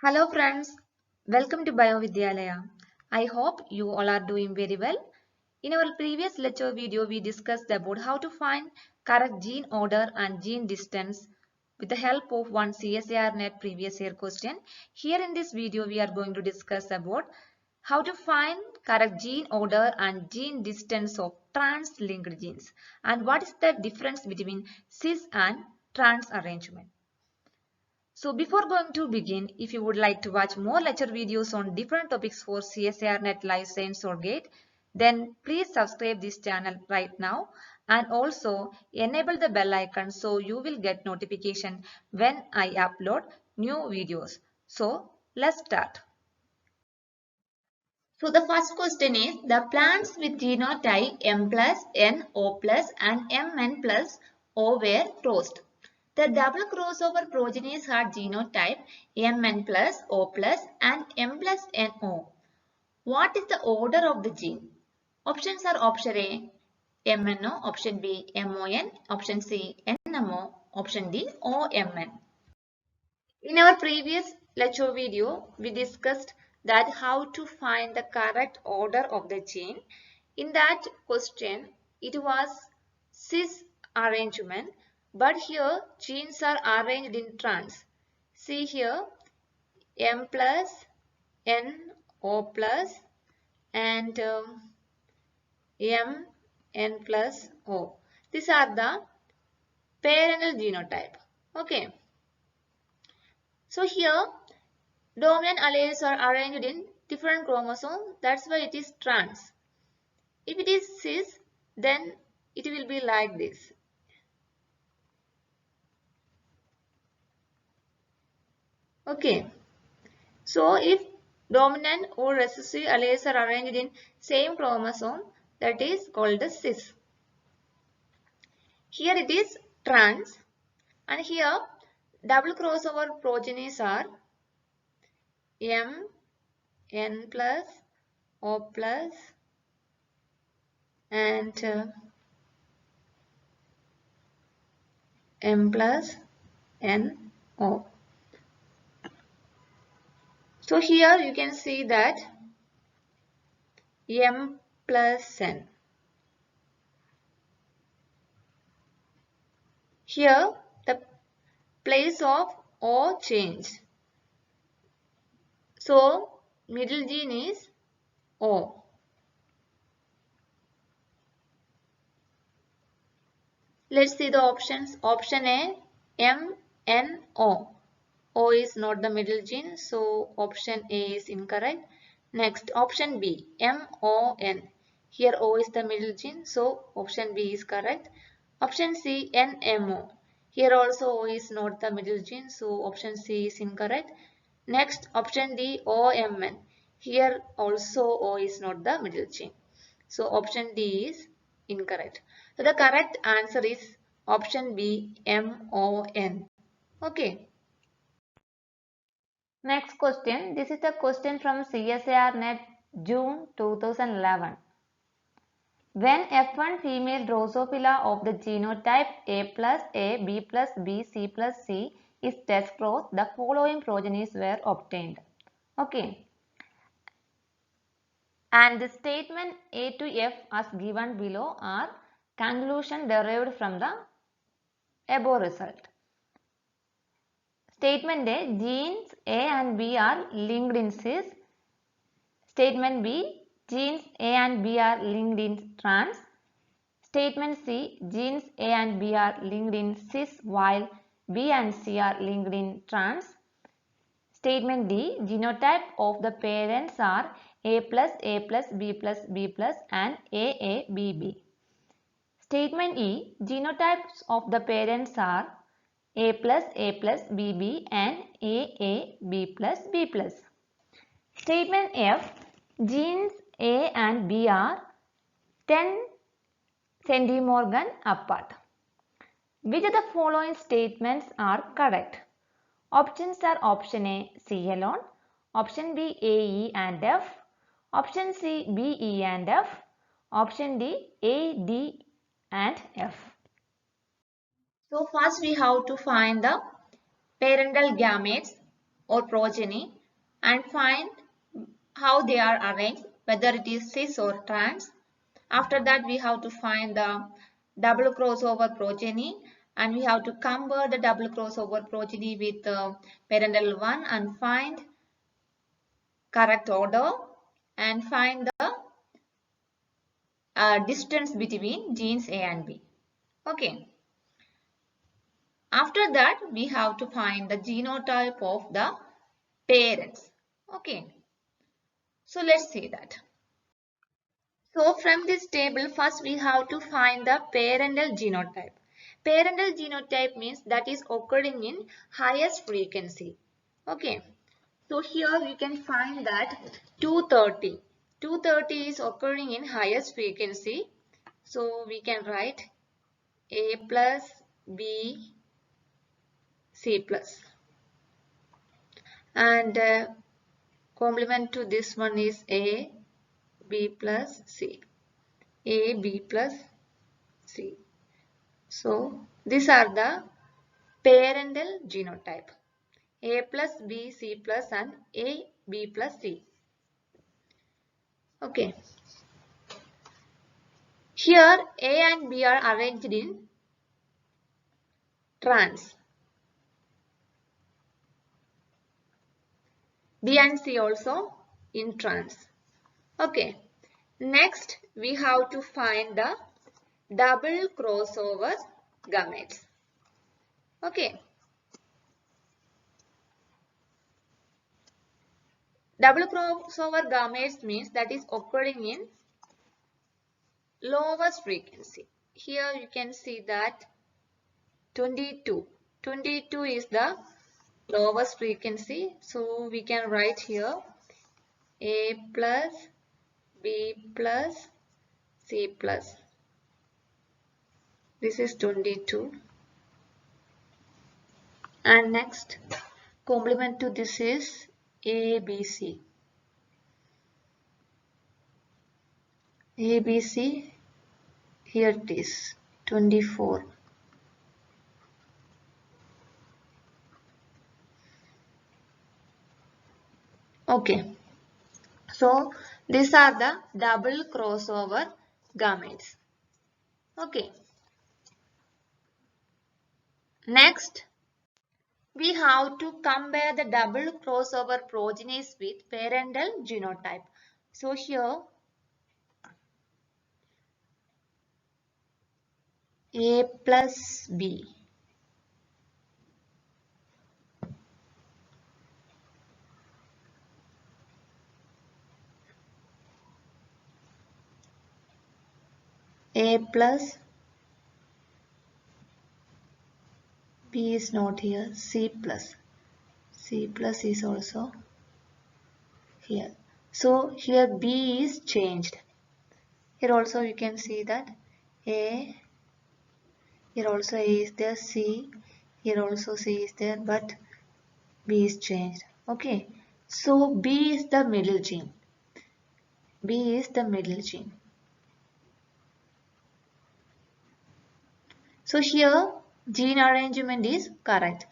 Hello friends, welcome to Biovidyalaya. I hope you all are doing very well. In our previous lecture video, we discussed about how to find correct gene order and gene distance with the help of one CSIR net previous year question. Here in this video, we are going to discuss about how to find correct gene order and gene distance of trans-linked genes and what is the difference between cis and trans arrangement. So before going to begin, if you would like to watch more lecture videos on different topics for CSIR Net Life Science or GATE, then please subscribe this channel right now and also enable the bell icon so you will get notification when I upload new videos. So let's start. So the first question is the plants with genotype M plus N O plus and Mn plus O were crossed. The double crossover progenies had genotype Mn plus O plus and M plus NO. What is the order of the gene? Options are option A MNO, option B MON, option C NMO, option D OMN. In our previous lecture video, we discussed that how to find the correct order of the gene. In that question, it was cis arrangement, but here genes are arranged in trans. See here, M plus, N, O plus, and M, N plus O. These are the parental genotype. Okay. So here, dominant alleles are arranged in different chromosomes. That's why it is trans. If it is cis, then it will be like this. Okay. So if dominant or recessive alleles are arranged in same chromosome, that is called the cis. Here it is trans, and here double crossover progenies are M, N plus, O plus, and M plus N O. So here you can see that M plus N. Here the place of O changed. So middle gene is O. Let's see the options. Option A M N O. O is not the middle gene, so option A is incorrect. Next, option B M O N. Here O is the middle gene, so option B is correct. Option C N M O. Here also O is not the middle gene, so option C is incorrect. Next, option D O M N. Here also O is not the middle gene, so option D is incorrect. So the correct answer is option B M O N. Okay. Next question. This is the question from CSIR Net June 2011. When F1 female Drosophila of the genotype A plus A, B plus B, C plus C is test crossed, the following progenies were obtained. Okay. And the statement A to F as given below are conclusion derived from the above result. Statement A, genes A and B are linked in cis. Statement B, genes A and B are linked in trans. Statement C, genes A and B are linked in cis while B and C are linked in trans. Statement D, genotype of the parents are A plus A plus B plus B plus and AABB. Statement E, genotypes of the parents are A plus BB and AAB plus B plus. Statement F, genes A and B are 10 centimorgan apart. Which of the following statements are correct? Options are option A, C alone, option B, A, E and F, option C, B, E and F, option D, A, D and F. So first we have to find the parental gametes. or progeny and find how they are arranged, whether it is cis or trans. After that, we have to find the double crossover progeny, and we have to compare the double crossover progeny with the parental one and find correct order and find the distance between genes A and B. Okay. After that, we have to find the genotype of the parents. Okay. So let's see that. So from this table, first we have to find the parental genotype. Parental genotype means that is occurring in highest frequency. Okay. So here we can find that 230. 230 is occurring in highest frequency. So we can write A plus B C plus. And complement to this one is A B plus C. A B plus C. So these are the parental genotype. A plus B C plus and A B plus C. Okay. Here A and B are arranged in trans. B and C also in trans. Okay. Next we have to find the double crossover gametes. Okay. Double crossover gametes means that is occurring in lowest frequency. Here you can see that 22. 22 is the lowest frequency. So we can write here A plus B plus C plus. This is 22. And next complement to this is ABC. ABC, here it is 24. Okay. So these are the double crossover gametes. Okay. Next, we have to compare the double crossover progenies with parental genotype. So here A plus B. A plus B is not here. C plus. C plus is also here. So here B is changed. Here also you can see that A. Here also A is there. C. Here also C is there, but B is changed. Okay. So B is the middle gene. B is the middle gene. So here gene arrangement is correct.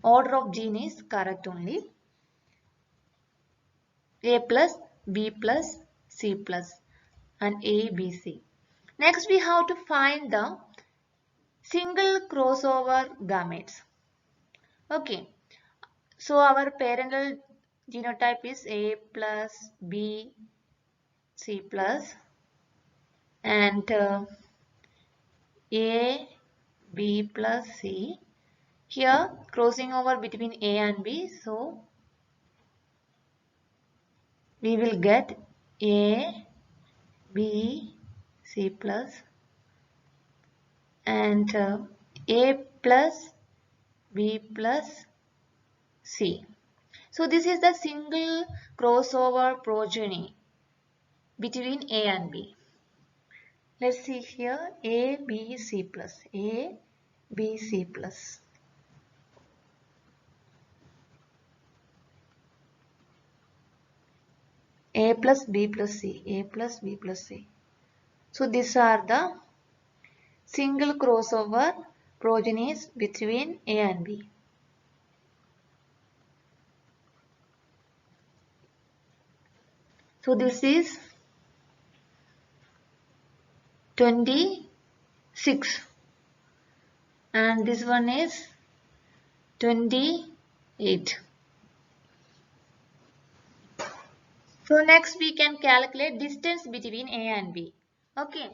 Order of gene is correct only. A plus, B plus, C plus and A, B, C. Next we have to find the single crossover gametes. Okay. So our parental genotype is A plus, B, C plus and A, B plus C. Here crossing over between A and B. So we will get A, B, C plus and A plus, B plus C. So this is the single crossover progeny between A and B. Let's see here A, B, C plus. A, B, C plus. A plus B plus C. A plus B plus C. So these are the single crossover progenies between A and B. So this is 26 and this one is 28. So next we can calculate distance between A and B. Okay.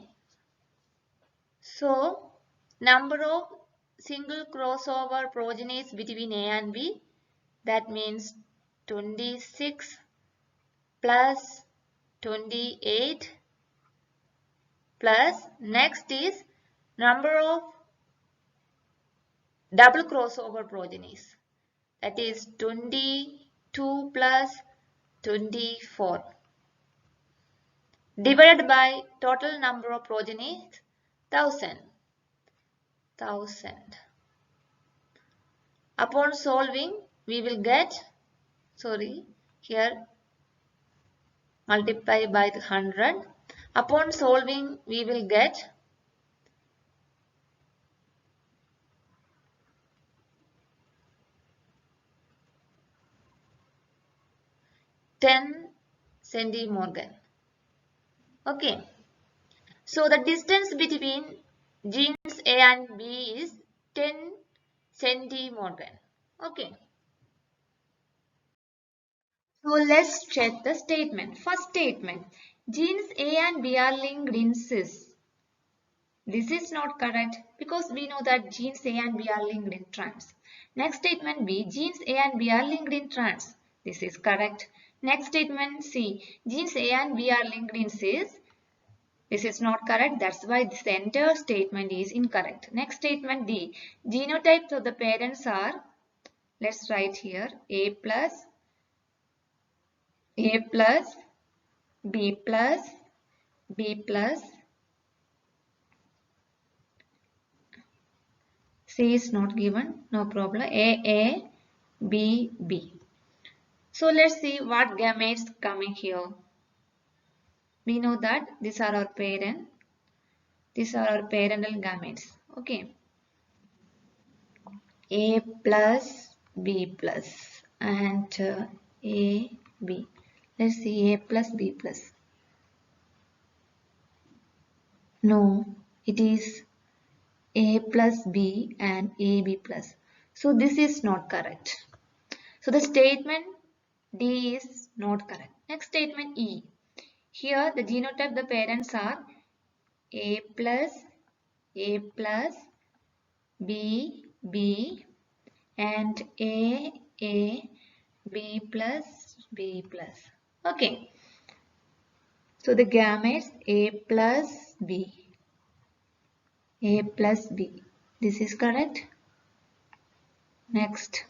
So number of single crossover progenies between A and B, that means 26 plus 28 plus next is number of double crossover progenies, that is 22 plus 24 divided by total number of progenies 1000. Upon solving we will get, here multiply by the 100. Upon solving we will get 10 centimorgan. Okay. So the distance between genes A and B is 10 centimorgan. Okay. So let's check the statement. First statement. Genes A and B are linked in cis. This is not correct because we know that genes A and B are linked in trans. Next statement B. Genes A and B are linked in trans. This is correct. Next statement C. Genes A and B are linked in cis. This is not correct. That's why this entire statement is incorrect. Next statement D. Genotypes of the parents are, let's write here, A plus, B plus, B plus. C is not given. No problem. A, B. So let's see what gametes coming here. We know that these are our parent. These are our parental gametes. Okay. A plus B plus and A B. Let's see A plus B plus. No, it is A plus B and AB plus. So this is not correct. So the statement D is not correct. Next statement E. Here the genotype the parents are A plus B and A B plus. Okay. So the gametes A plus B. This is correct. Next.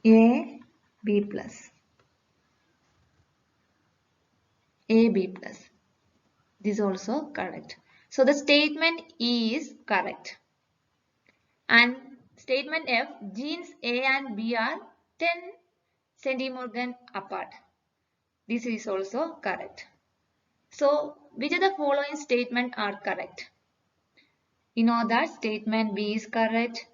B plus. B plus. This is also correct. So the statement E is correct. And statement F, genes A and B are 10 centimorgan apart. This is also correct. So which of the following statement are correct? You know that statement B is correct,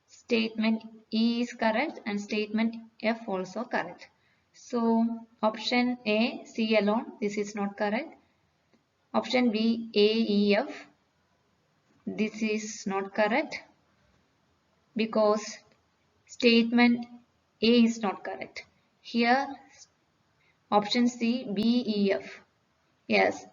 statement E is correct and statement F also correct. So option A, C alone, this is not correct. Option B, A, E, F, this is not correct because statement A is not correct. Here option C, B, E, F. Yes.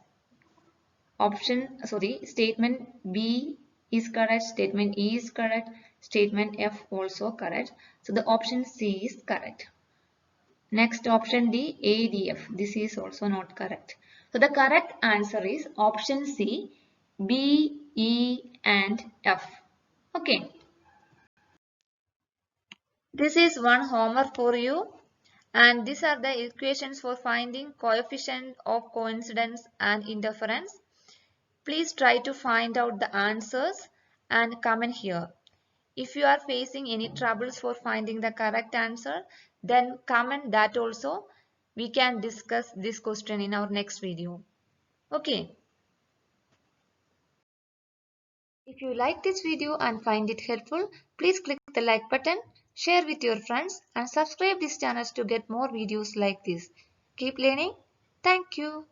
Statement B is correct, statement E is correct, statement F also correct. So the option C is correct. Next option D, A, D, F. This is also not correct. So the correct answer is option C, B, E and F. Okay. This is one homework for you. And these are the equations for finding coefficient of coincidence and interference. Please try to find out the answers and comment here. If you are facing any troubles for finding the correct answer, then comment that also. We can discuss this question in our next video. Okay. If you like this video and find it helpful, please click the like button, share with your friends and subscribe this channel to get more videos like this. Keep learning. Thank you.